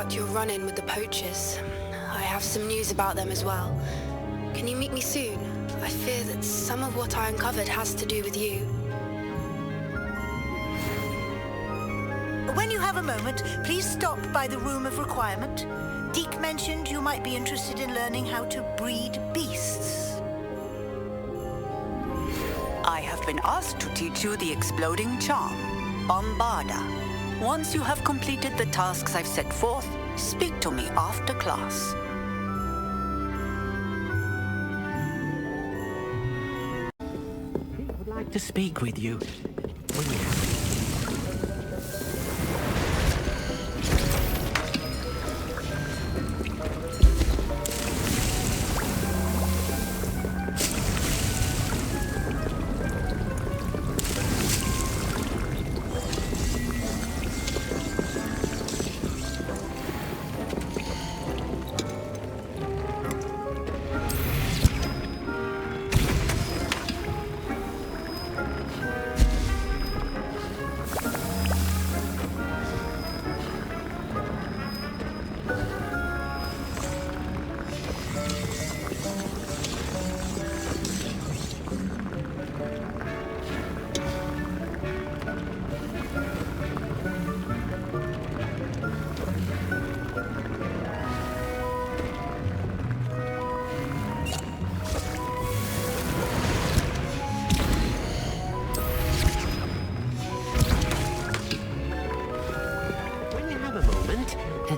about your run-in with the poachers. I have some news about them as well. Can you meet me soon? I fear that some of what I uncovered has to do with you. When you have a moment, please stop by the Room of Requirement. Deke mentioned you might be interested in learning how to breed beasts. I have been asked to teach you the exploding charm, Bombarda. Once you have completed the tasks I've set forth, speak to me after class. I would like to speak with you. When you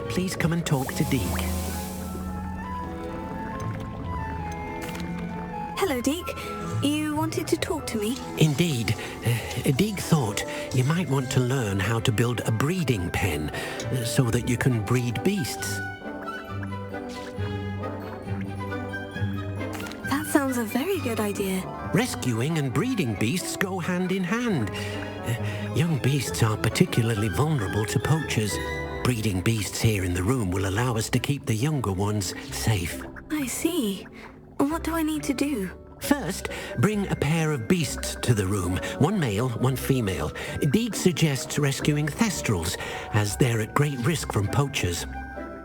please come and talk to Deke. Hello, Deke. You wanted to talk to me? Indeed. Deke thought you might want to learn how to build a breeding pen so that you can breed beasts. That sounds a very good idea. Rescuing and breeding beasts go hand in hand. Young beasts are particularly vulnerable to poachers. Breeding beasts here in the room will allow us to keep the younger ones safe. I see. What do I need to do? First, bring a pair of beasts to the room. One male, one female. Deke suggests rescuing thestrals, as they're at great risk from poachers.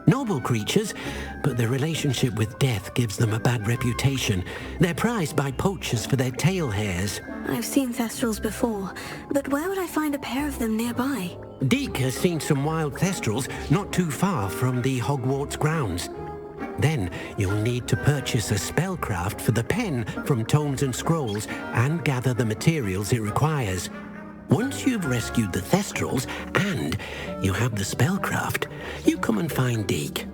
Noble creatures, but their relationship with death gives them a bad reputation. They're prized by poachers for their tail hairs. I've seen thestrals before, but where would I find a pair of them nearby? Deke has seen some wild thestrals not too far from the Hogwarts grounds. Then you'll need to purchase a spellcraft for the pen from Tomes and Scrolls and gather the materials it requires. Once you've rescued the thestrals and you have the spellcraft, you come and find Deke.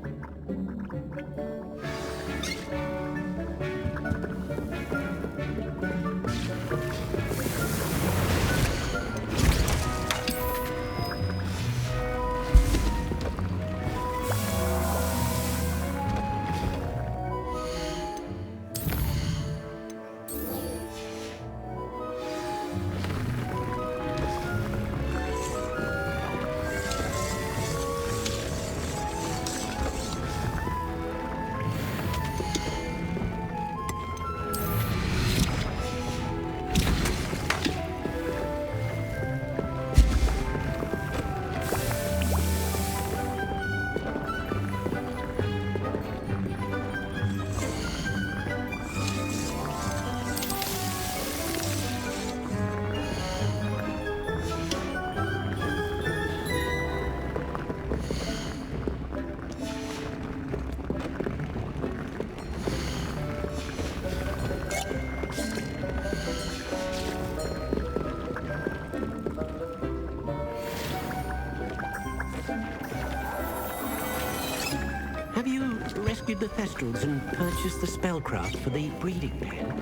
Have you rescued the thestrals and purchased the spellcraft for the breeding pen?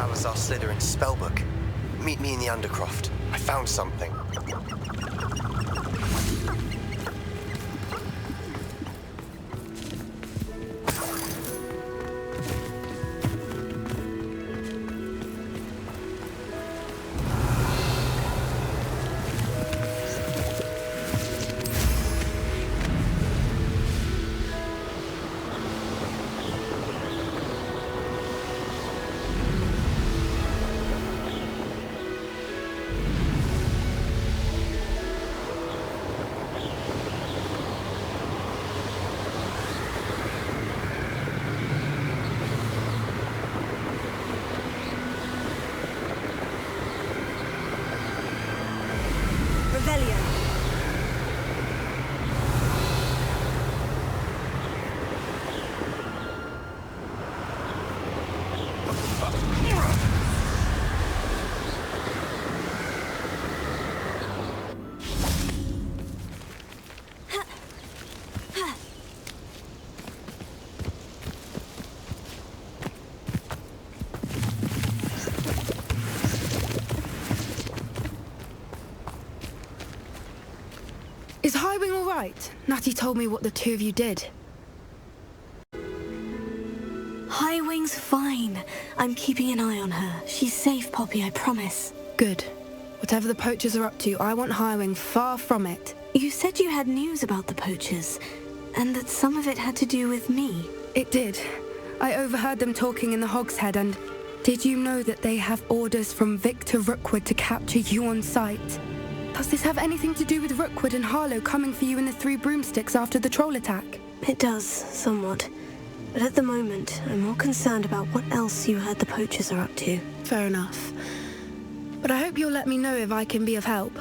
Salazar Slytherin's spellbook. Meet me in the Undercroft. I found something. Is Highwing all right? Natty told me what the two of you did. Highwing's fine. I'm keeping an eye on her. She's safe, Poppy, I promise. Good. Whatever the poachers are up to, I want Highwing far from it. You said you had news about the poachers, and that some of it had to do with me. It did. I overheard them talking in the Hogshead, and did you know that they have orders from Victor Rookwood to capture you on sight? Does this have anything to do with Rookwood and Harlow coming for you in the Three Broomsticks after the troll attack? It does, somewhat. But at the moment, I'm more concerned about what else you heard the poachers are up to. Fair enough. But I hope you'll let me know if I can be of help,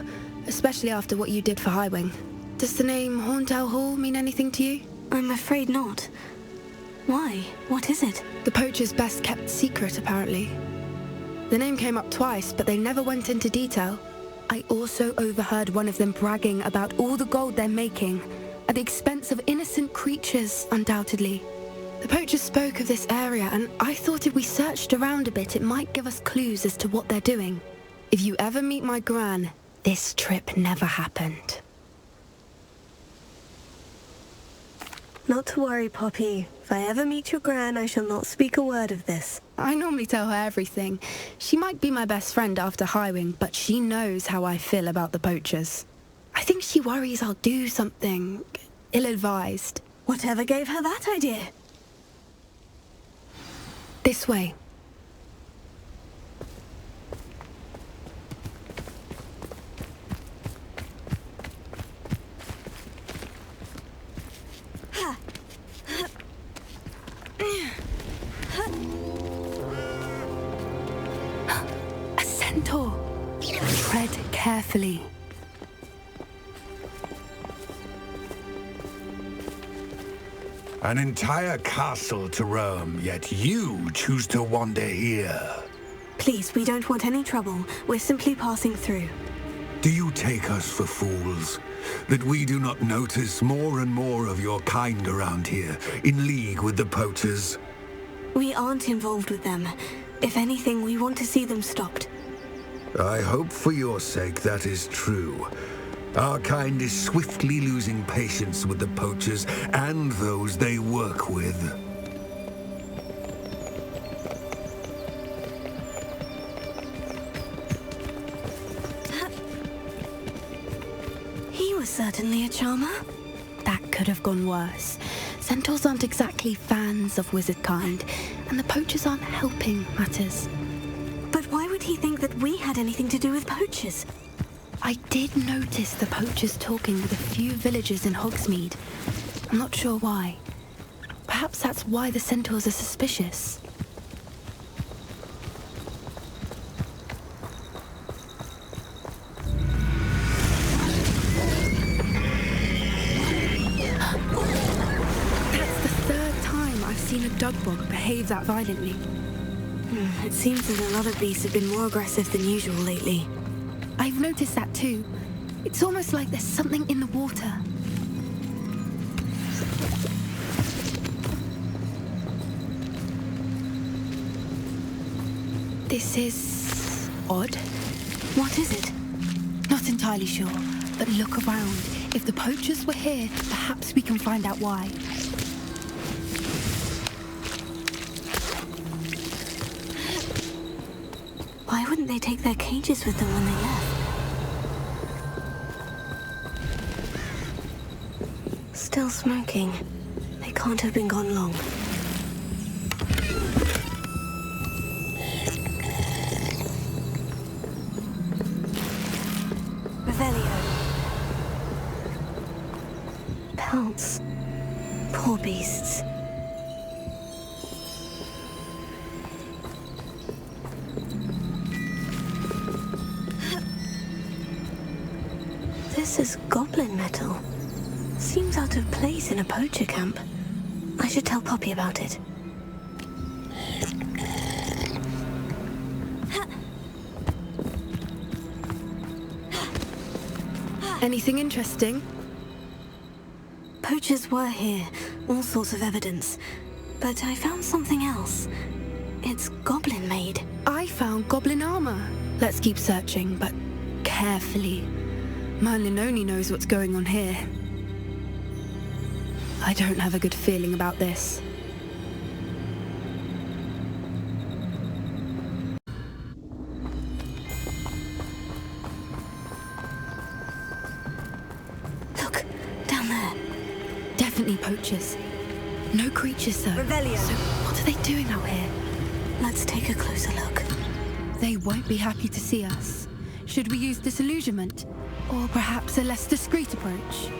especially after what you did for Highwing. Does the name Hauntel Hall mean anything to you? I'm afraid not. Why? What is it? The poachers' best kept secret, apparently. The name came up twice, but they never went into detail. I also overheard one of them bragging about all the gold they're making, at the expense of innocent creatures, undoubtedly. The poachers spoke of this area, and I thought if we searched around a bit, it might give us clues as to what they're doing. If you ever meet my gran, this trip never happened. Not to worry, Poppy. If I ever meet your gran, I shall not speak a word of this. I normally tell her everything. She might be my best friend after Highwing, but she knows how I feel about the poachers. I think she worries I'll do something ill-advised. Whatever gave her that idea? This way. A centaur. Tread carefully. An entire castle to roam, yet you choose to wander here. Please, we don't want any trouble. We're simply passing through. Do you take us for fools? That we do not notice more and more of your kind around here, in league with the poachers? We aren't involved with them. If anything, we want to see them stopped. I hope for your sake that is true. Our kind is swiftly losing patience with the poachers and those they work with. He was certainly a charmer. That could have gone worse. Centaurs aren't exactly fans of wizard kind, and the poachers aren't helping matters. But why would he think that we had anything to do with poachers? I did notice the poachers talking with a few villagers in Hogsmeade. I'm not sure why. Perhaps that's why the centaurs are suspicious. That's the third time I've seen a dugbog behave that violently. It seems that a lot of beasts have been more aggressive than usual lately. I've noticed that too. It's almost like there's something in the water. This is odd. What is it? Not entirely sure, but look around. If the poachers were here, perhaps we can find out why. Why wouldn't they take their cages with them when they left? Still smoking. They can't have been gone long. Pelts. Poor beasts. This is goblin metal. Seems out of place in a poacher camp. I should tell Poppy about it. Anything interesting? Poachers were here, all sorts of evidence. But I found something else. It's goblin-made. I found goblin armor. Let's keep searching, but carefully. Merlin only knows what's going on here. I don't have a good feeling about this. Look, down there. Definitely poachers. No creatures, though. Revelio. So what are they doing out here? Let's take a closer look. They won't be happy to see us. Should we use disillusionment? Or perhaps a less discreet approach?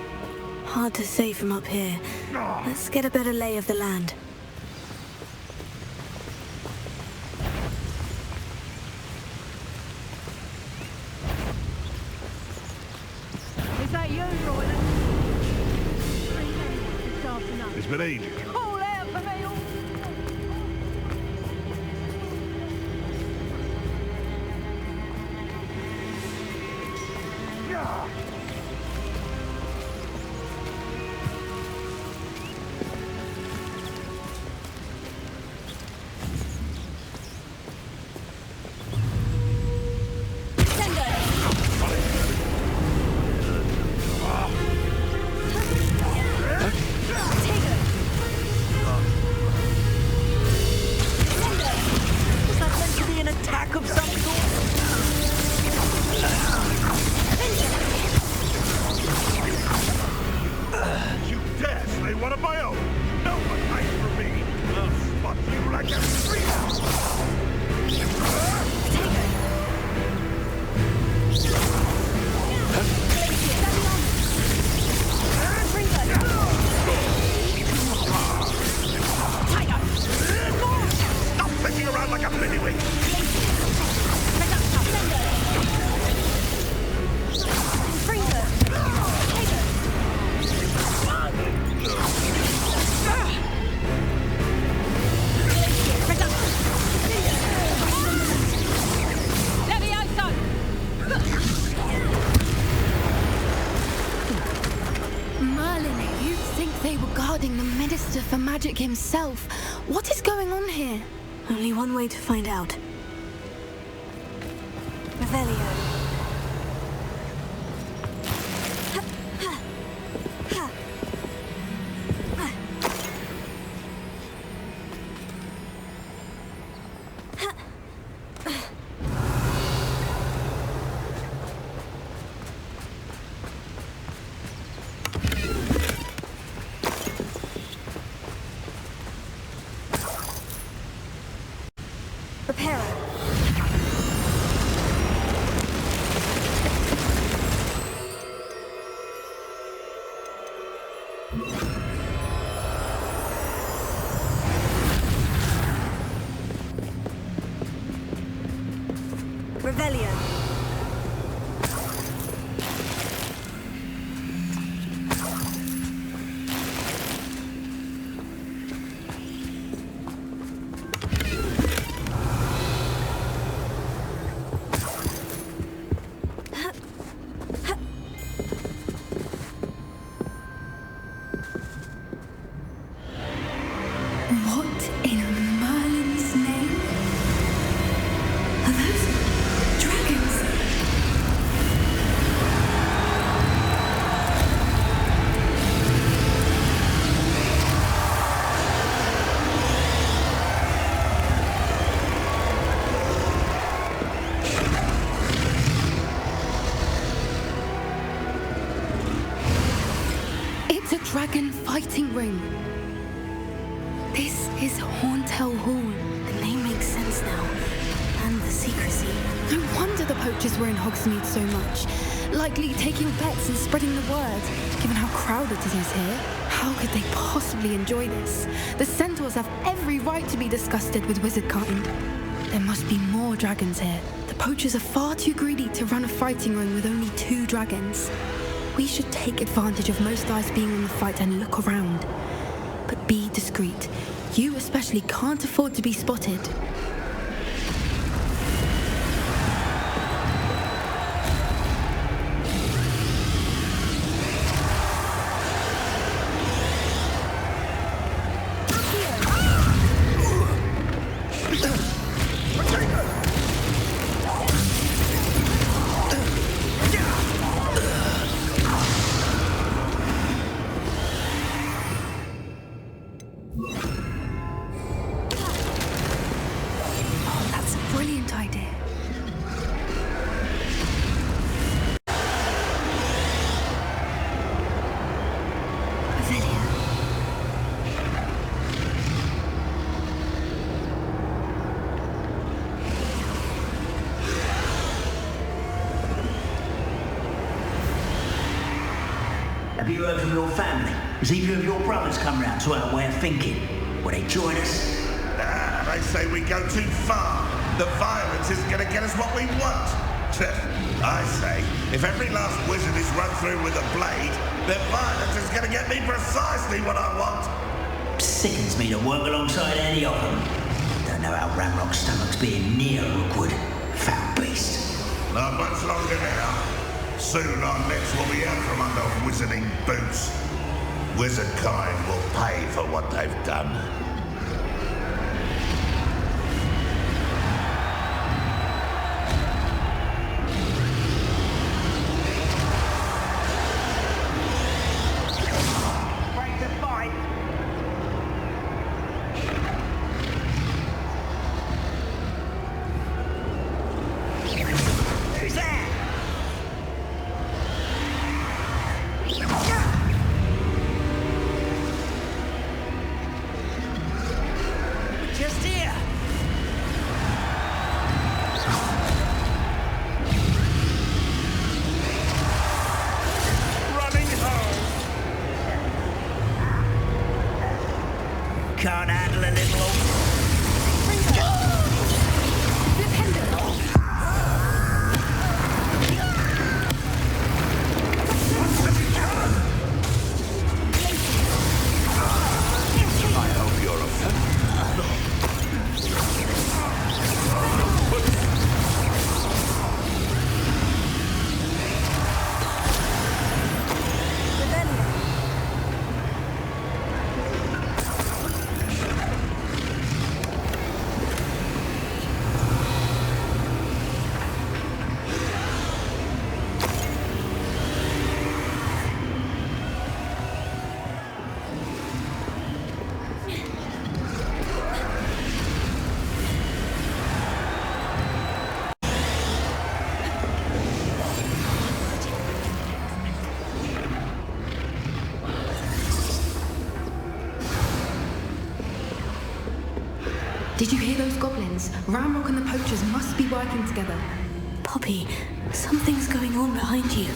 Hard to say from up here. Let's get a better lay of the land. Is that you, Royland? It's been ages. Call out for me! For magic himself. What is going on here? Only one way to find out. Revelio. Revelio. What in Merlin's name? Are those dragons? It's a dragon fighting ring. This is Hauntel Hall. The name makes sense now. And the secrecy. No wonder the poachers were in Hogsmeade so much. Likely taking bets and spreading the word. Given how crowded it is here, how could they possibly enjoy this? The centaurs have every right to be disgusted with wizard kind. There must be more dragons here. The poachers are far too greedy to run a fighting ring with only 2 dragons. We should take advantage of most eyes being on the fight and look around. But be discreet. You especially can't afford to be spotted. Have you heard from your family? Has either of your brothers come round to our way of thinking? Will they join us? They say we go too far. The violence isn't going to get us what we want. I say, if every last wizard is run through with a blade, then violence is going to get me precisely what I want. Sickens me to work alongside any of them. Don't know how Ramrock's stomach's being near Rookwood. Foul beast. Not much longer now. Soon our necks will be out from under wizarding boots. Wizard kind will pay for what they've done. Can't handle a little old... I hope you're a Did you hear those goblins? Ramrock and the poachers must be working together. Poppy, something's going on behind you.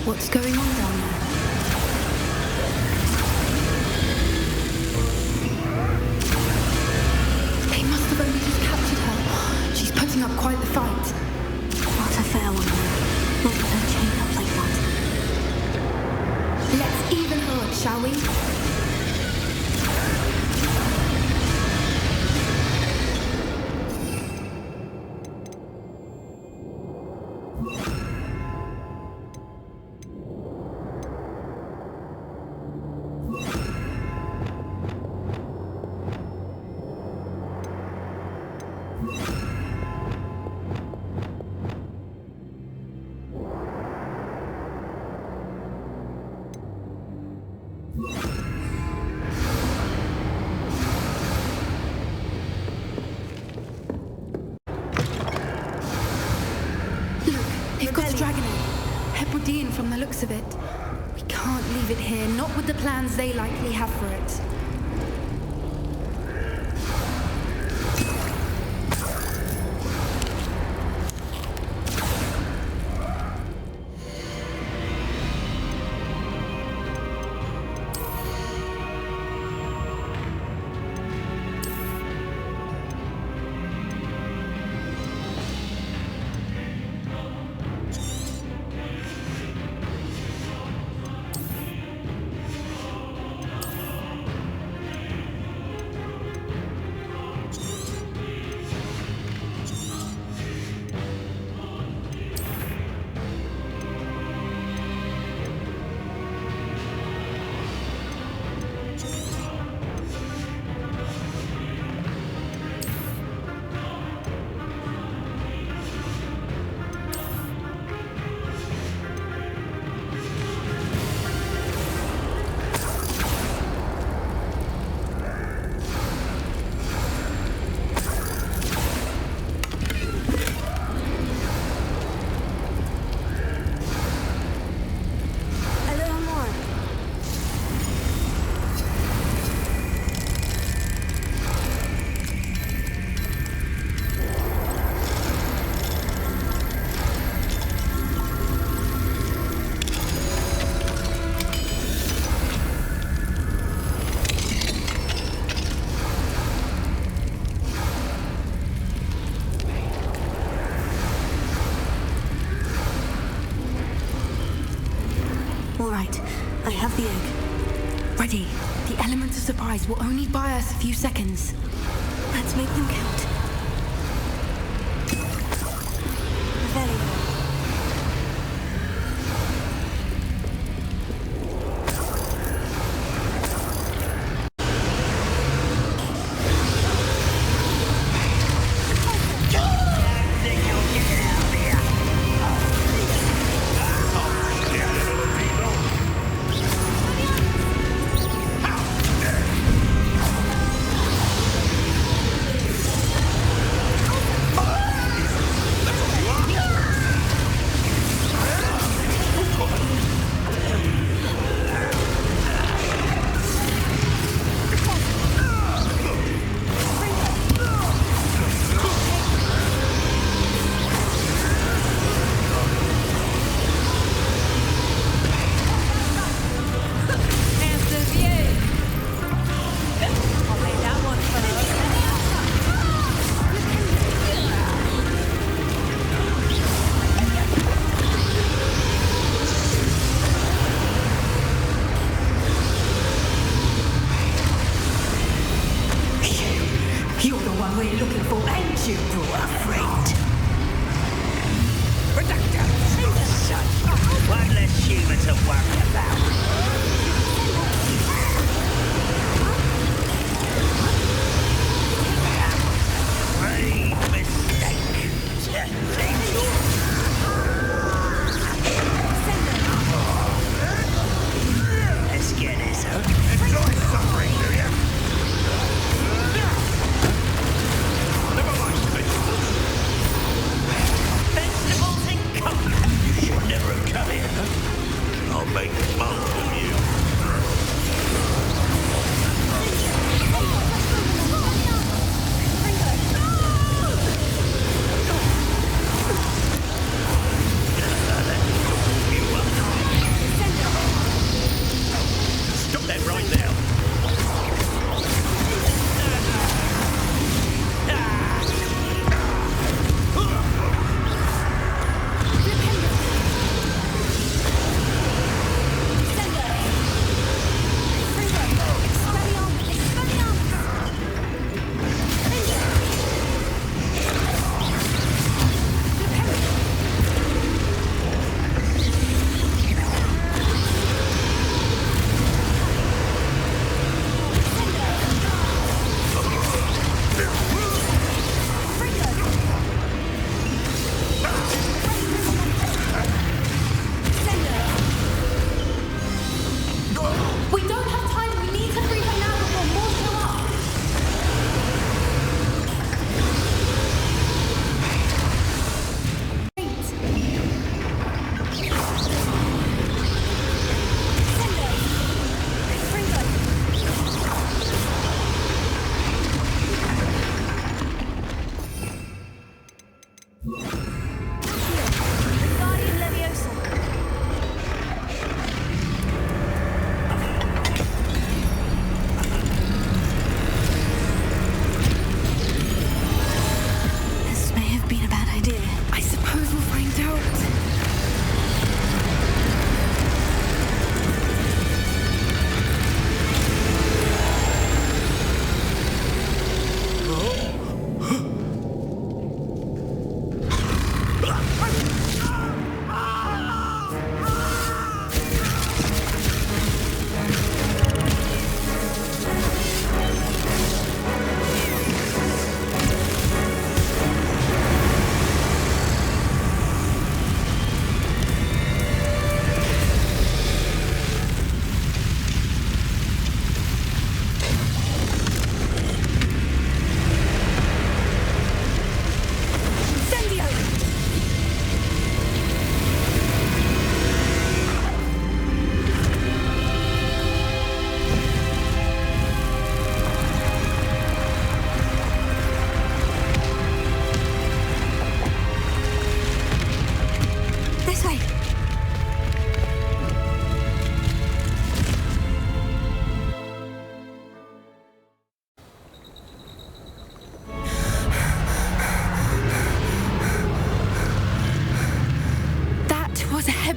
What's going on down there? They must have only just captured her. She's putting up quite the fight. Not a fair one, though. Not with her chained up like that. shall we? They've got the dragon egg. Hebridean from the looks of it. We can't leave it here, not with the plans they likely have for it. All right, I have the egg. Ready. The element of surprise will only buy us a few seconds. Let's make them count. Very well. You're the one we're looking for, ain't you, poor friend? Reductor! Such one less human to worry about. Great mistake. Let's get this out. Enjoy suffering, do you? Never mind,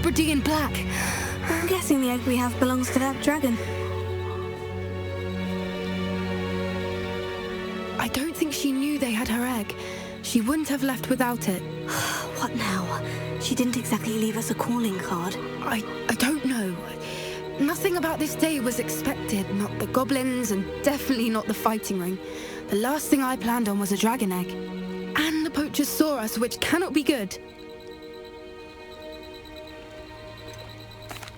Hebridean black. I'm guessing the egg we have belongs to that dragon. I don't think she knew they had her egg. She wouldn't have left without it. What now? She didn't exactly leave us a calling card. I don't know. Nothing about this day was expected. Not the goblins, and definitely not the fighting ring. The last thing I planned on was a dragon egg. And the poachers saw us, which cannot be good.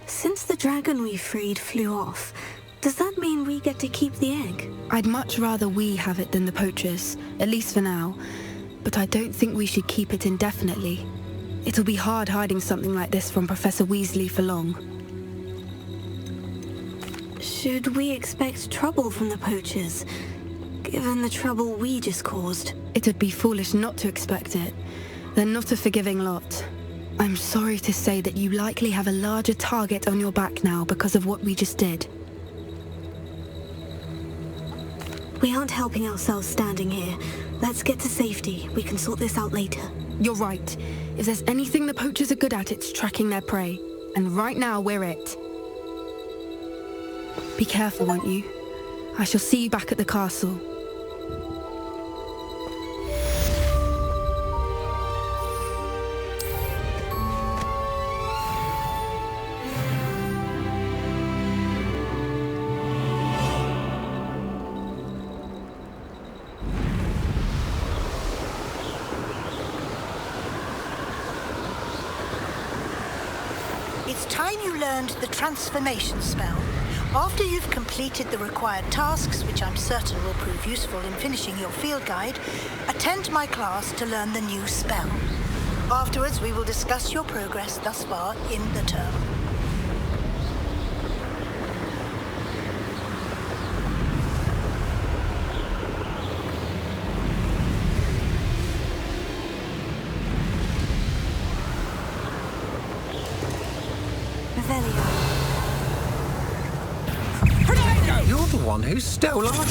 Since the dragon we freed flew off, does that mean we get to keep the egg? I'd much rather we have it than the poachers, at least for now. But I don't think we should keep it indefinitely. It'll be hard hiding something like this from Professor Weasley for long. Should we expect trouble from the poachers, given the trouble we just caused? It'd be foolish not to expect it. They're not a forgiving lot. I'm sorry to say that you likely have a larger target on your back now because of what we just did. We aren't helping ourselves standing here. Let's get to safety. We can sort this out later. You're right. If there's anything the poachers are good at, it's tracking their prey. And right now, we're it. Be careful, won't you? I shall see you back at the castle. It's time you learned the transformation spell. After you've completed the required tasks, which I'm certain will prove useful in finishing your field guide, attend my class to learn the new spell. Afterwards, we will discuss your progress thus far in the term. You're the one who stole our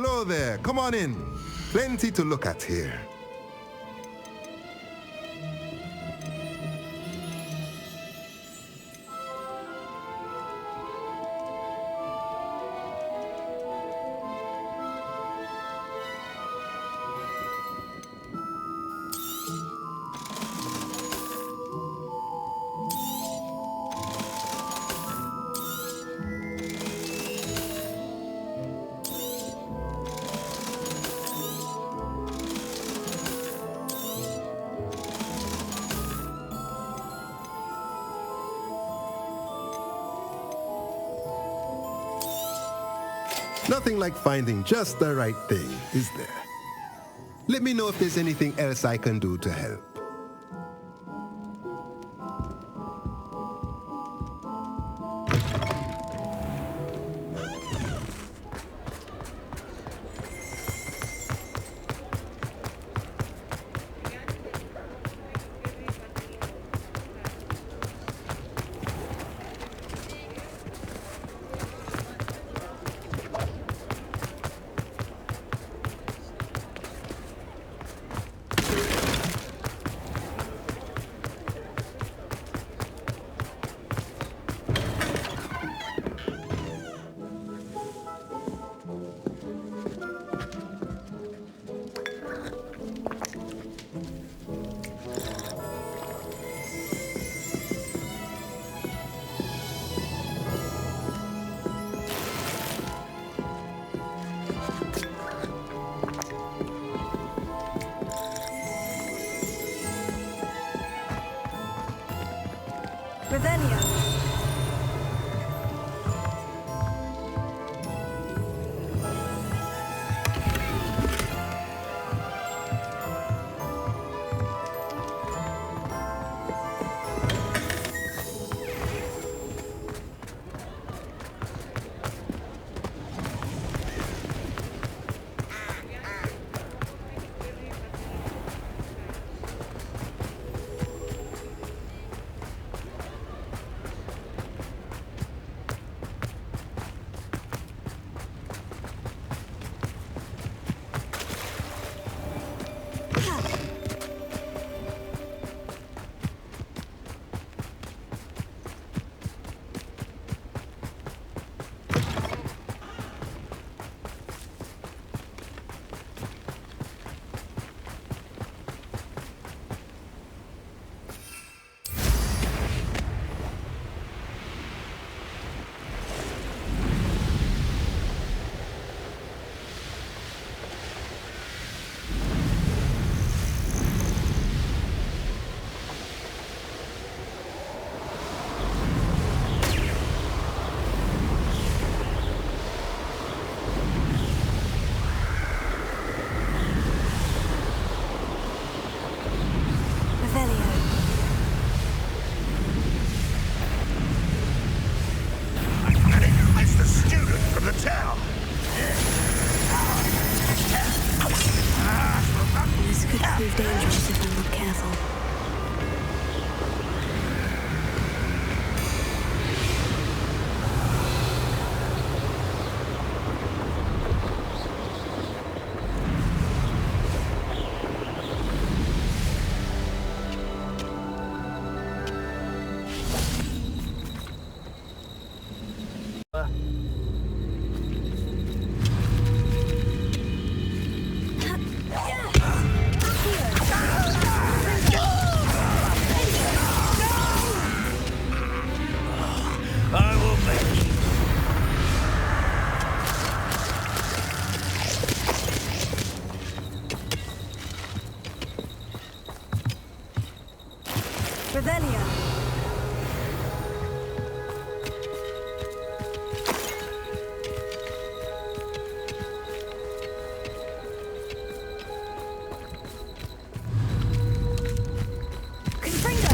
Hello there. Come on in. Plenty to look at here. Nothing like finding just the right thing, is there? Let me know if there's anything else I can do to help. Revelio. It's the student from the town. This could prove dangerous if I'm not careful. Revelio. Confringo!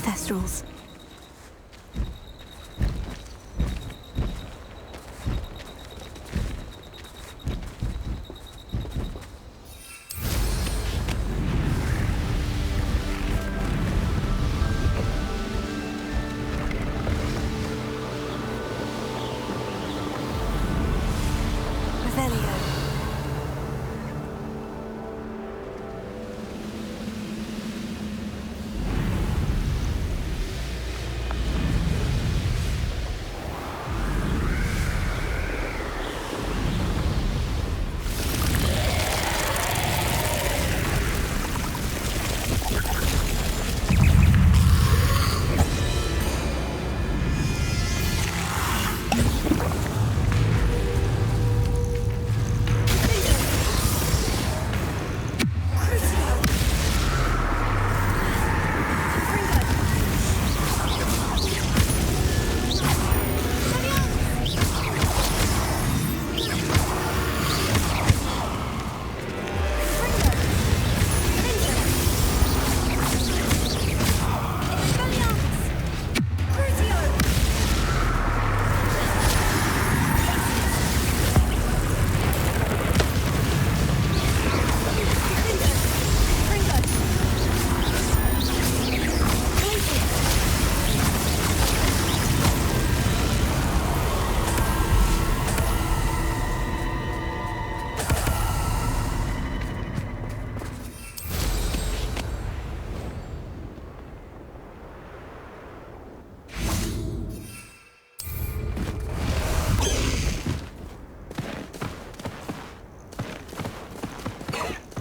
Thestrals.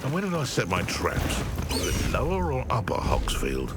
And where did I set my traps? Was it lower or upper Hogsfield?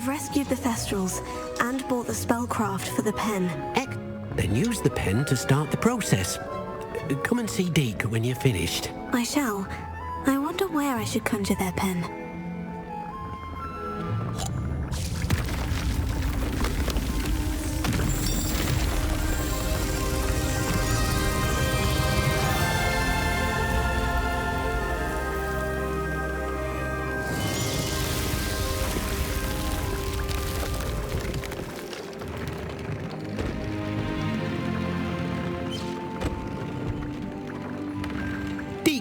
Rescued the Thestrals and bought the spellcraft for the pen. Then use the pen to start the process. Come and see Deke when you're finished. I shall. I wonder where I should conjure their pen.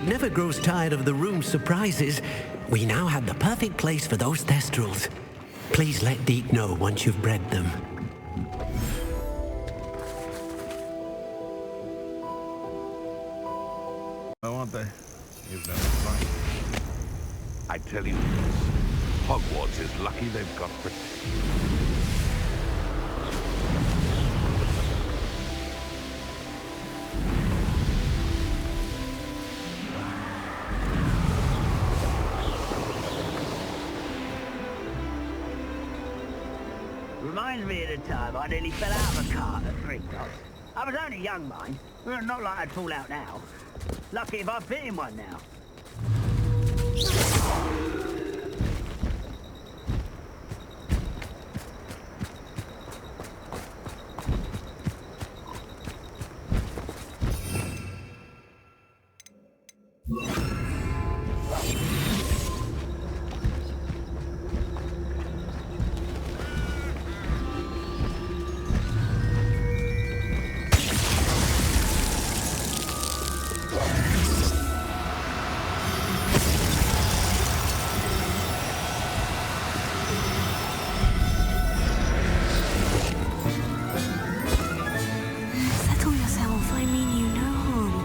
Never grows tired of the room's surprises. We now have the perfect place for those Thestrals. Please let Deke know once you've bred them. Oh, aren't they? You've never tried. I tell you this, Hogwarts is lucky they've got protection. Reminds me of the time I nearly fell out of a cart at 3 o'clock. I was only young, mind. Not like I'd fall out now. Lucky if I fit in one now. Settle yourself, I mean you no harm.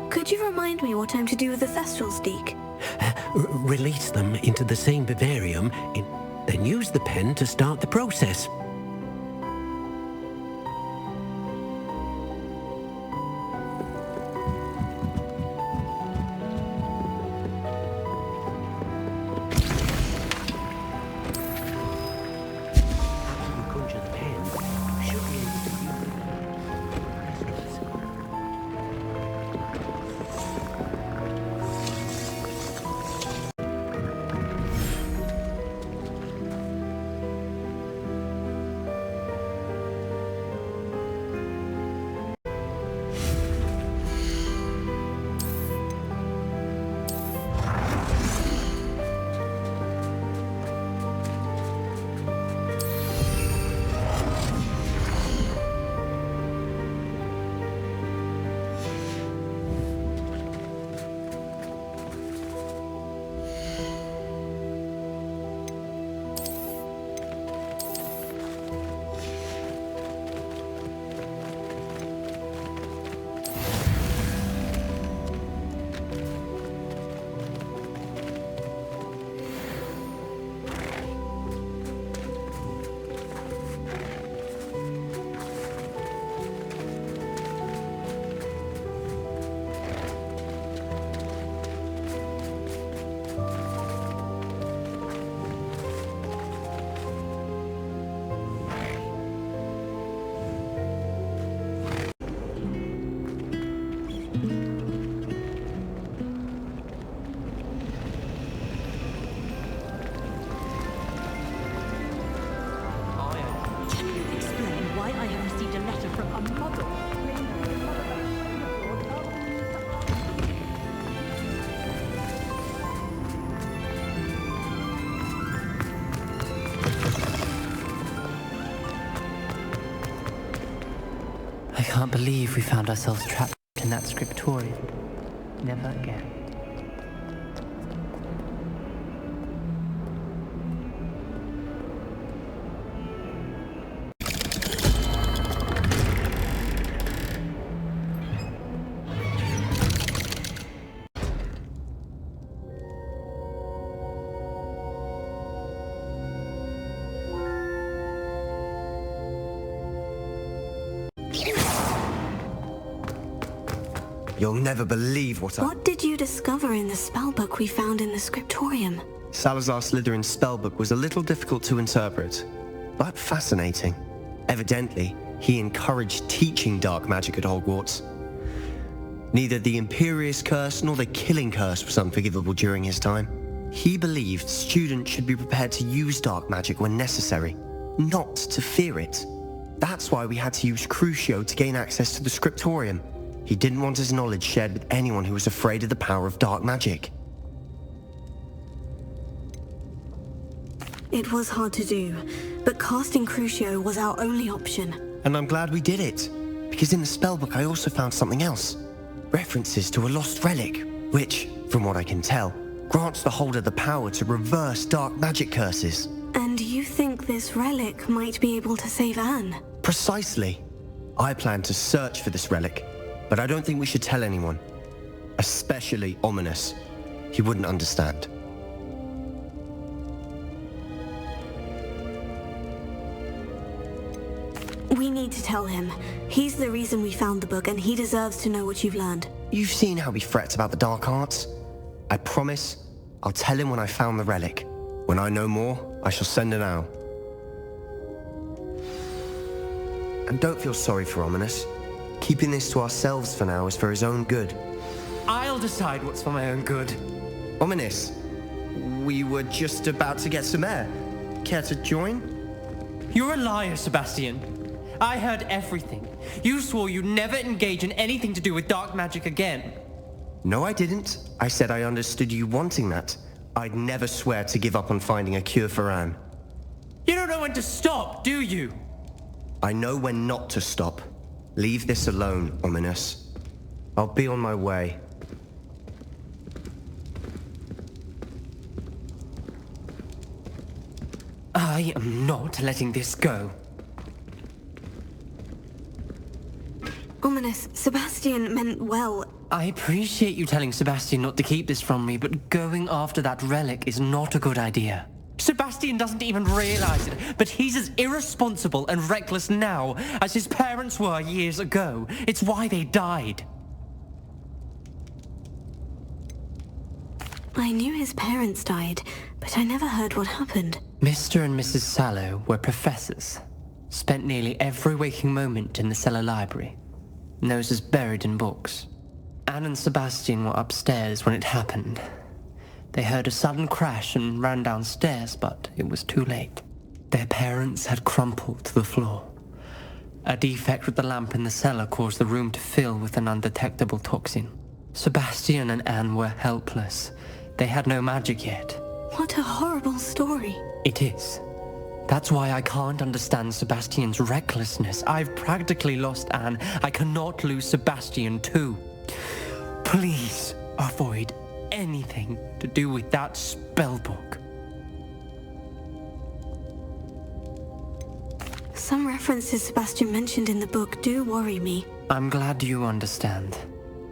Could you remind me what I'm to do with the Thestrals, Deke? Release them into the same vivarium, then use the pen to start the process. Conjure the pen, you should be able to use it. I can't believe we found ourselves trapped in that scriptorium. Never again. You'll never believe what What did you discover in the spellbook we found in the scriptorium? Salazar Slytherin's spellbook was a little difficult to interpret, but fascinating. Evidently, he encouraged teaching dark magic at Hogwarts. Neither the Imperious Curse nor the Killing Curse was unforgivable during his time. He believed students should be prepared to use dark magic when necessary, not to fear it. That's why we had to use Crucio to gain access to the scriptorium. He didn't want his knowledge shared with anyone who was afraid of the power of dark magic. It was hard to do, but casting Crucio was our only option. And I'm glad we did it, because in the spellbook I also found something else. References to a lost relic, which, from what I can tell, grants the holder the power to reverse dark magic curses. And you think this relic might be able to save Anne? Precisely. I plan to search for this relic, but I don't think we should tell anyone. Especially Ominous. He wouldn't understand. We need to tell him. He's the reason we found the book, and he deserves to know what you've learned. You've seen how he frets about the dark arts. I promise I'll tell him when I found the relic. When I know more, I shall send an owl. And don't feel sorry for Ominous. Keeping this to ourselves for now is for his own good. I'll decide what's for my own good. Ominous, we were just about to get some air. Care to join? You're a liar, Sebastian. I heard everything. You swore you'd never engage in anything to do with dark magic again. No, I didn't. I said I understood you wanting that. I'd never swear to give up on finding a cure for Anne. You don't know when to stop, do you? I know when not to stop. Leave this alone, Ominous. I'll be on my way. I am not letting this go. Ominous, Sebastian meant well. I appreciate you telling Sebastian not to keep this from me, but going after that relic is not a good idea. Sebastian doesn't even realize it, but he's as irresponsible and reckless now as his parents were years ago. It's why they died. I knew his parents died, but I never heard what happened. Mr. and Mrs. Sallow were professors. Spent nearly every waking moment in the cellar library. Noses buried in books. Anne and Sebastian were upstairs when it happened. They heard a sudden crash and ran downstairs, but it was too late. Their parents had crumpled to the floor. A defect with the lamp in the cellar caused the room to fill with an undetectable toxin. Sebastian and Anne were helpless. They had no magic yet. What a horrible story. It is. That's why I can't understand Sebastian's recklessness. I've practically lost Anne. I cannot lose Sebastian too. Please avoid anything to do with that spellbook. Some references Sebastian mentioned in the book do worry me. I'm glad you understand.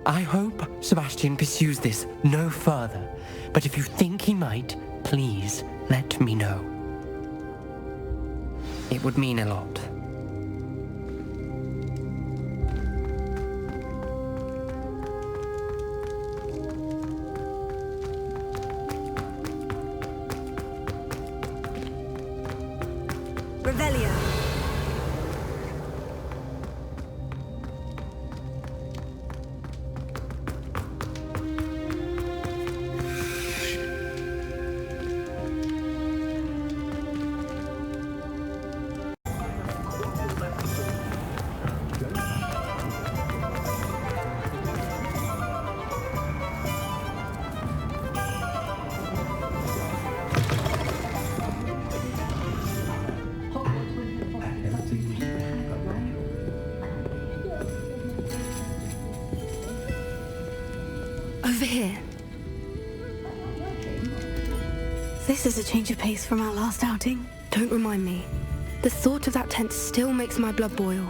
I hope Sebastian pursues this no further. But if you think he might, please let me know. It would mean a lot. Revelio. Over here. This is a change of pace from our last outing. Don't remind me. The thought of that tent still makes my blood boil.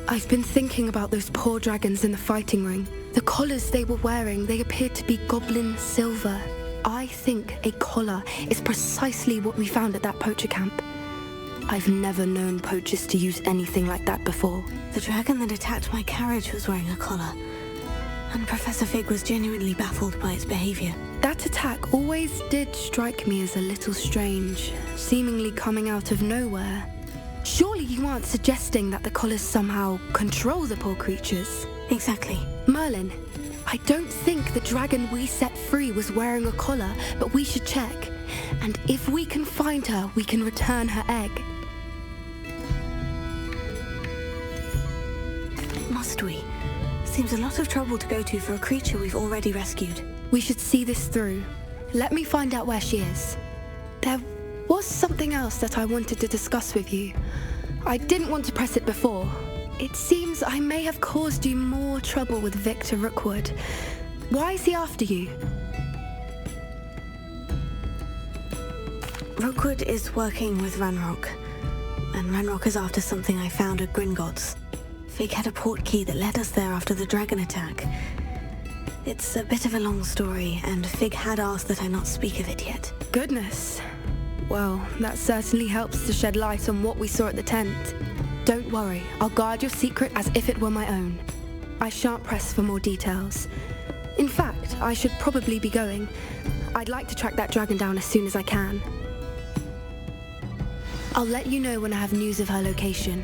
I've been thinking about those poor dragons in the fighting ring. The collars they were wearing, they appeared to be goblin silver. I think a collar is precisely what we found at that poacher camp. I've never known poachers to use anything like that before. The dragon that attacked my carriage was wearing a collar. And Professor Fig was genuinely baffled by its behavior. That attack always did strike me as a little strange, seemingly coming out of nowhere. Surely you aren't suggesting that the collars somehow control the poor creatures? Exactly. Merlin, I don't think the dragon we set free was wearing a collar, but we should check. And if we can find her, we can return her egg. Must we? Seems a lot of trouble to go to for a creature we've already rescued. We should see this through. Let me find out where she is. There was something else that I wanted to discuss with you. I didn't want to press it before. It seems I may have caused you more trouble with Victor Rookwood. Why is he after you? Rookwood is working with Ranrock, and Ranrock is after something I found at Gringotts. Fig had a port key that led us there after the dragon attack. It's a bit of a long story, and Fig had asked that I not speak of it yet. Goodness. Well, that certainly helps to shed light on what we saw at the tent. Don't worry, I'll guard your secret as if it were my own. I shan't press for more details. In fact, I should probably be going. I'd like to track that dragon down as soon as I can. I'll let you know when I have news of her location.